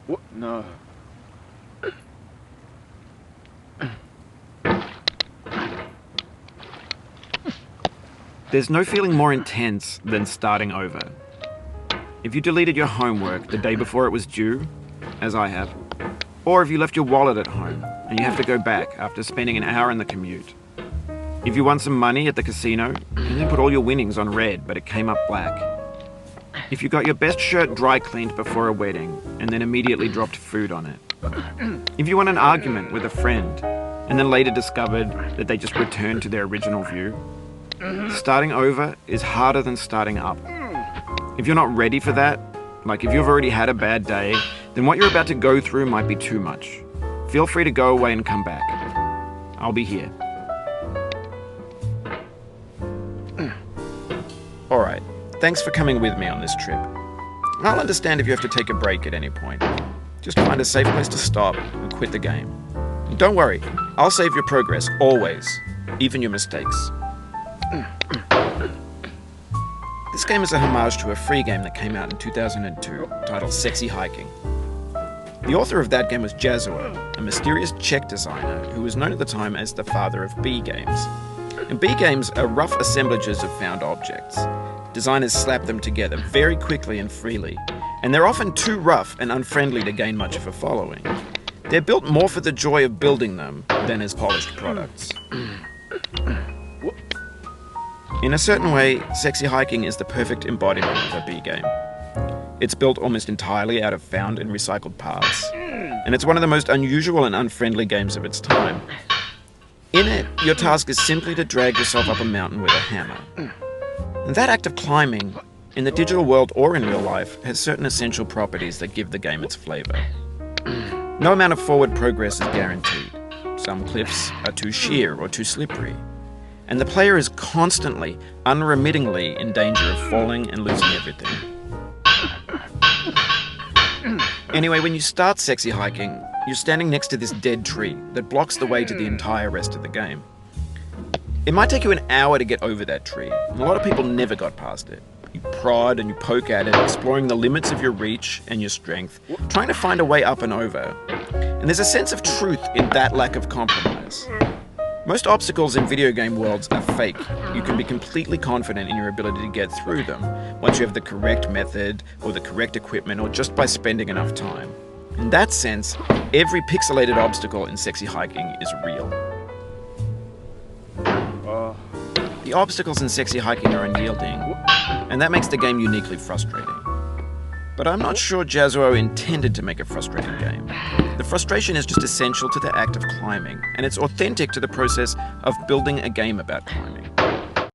What? No. There's no feeling more intense than starting over. If you deleted your homework the day before it was due, as I have, or if you left your wallet at home and you have to go back after spending an hour in the commute. If you won some money at the casino and then put all your winnings on red but it came up black. If you got your best shirt dry cleaned before a wedding and then immediately dropped food on it. If you won an argument with a friend and then later discovered that they just returned to their original view. Starting over is harder than starting up. If you're not ready for that, like if you've already had a bad day, then what you're about to go through might be too much. Feel free to go away and come back. I'll be here. Alright, thanks for coming with me on this trip. I'll understand if you have to take a break at any point. Just find a safe place to stop and quit the game. And don't worry, I'll save your progress, always, even your mistakes. This game is a homage to a free game that came out in 2002, titled Sexy Hiking. The author of that game was Jazzuo, a mysterious Czech designer who was known at the time as the father of B games. And B games are rough assemblages of found objects. Designers slap them together very quickly and freely, and they're often too rough and unfriendly to gain much of a following. They're built more for the joy of building them than as polished products. In a certain way, Sexy Hiking is the perfect embodiment of a B game. It's built almost entirely out of found and recycled parts, and it's one of the most unusual and unfriendly games of its time. In it, your task is simply to drag yourself up a mountain with a hammer. And that act of climbing, in the digital world or in real life, has certain essential properties that give the game its flavor. No amount of forward progress is guaranteed. Some cliffs are too sheer or too slippery. And the player is constantly, unremittingly in danger of falling and losing everything. Anyway, when you start Sexy Hiking, you're standing next to this dead tree that blocks the way to the entire rest of the game. It might take you an hour to get over that tree, and a lot of people never got past it. You prod and you poke at it, exploring the limits of your reach and your strength, trying to find a way up and over. And there's a sense of truth in that lack of compromise. Most obstacles in video game worlds are fake. You can be completely confident in your ability to get through them once you have the correct method or the correct equipment or just by spending enough time. In that sense, every pixelated obstacle in Sexy Hiking is real. The obstacles in Sexy Hiking are unyielding, and that makes the game uniquely frustrating. But I'm not sure Jazzuo intended to make a frustrating game. The frustration is just essential to the act of climbing, and it's authentic to the process of building a game about climbing.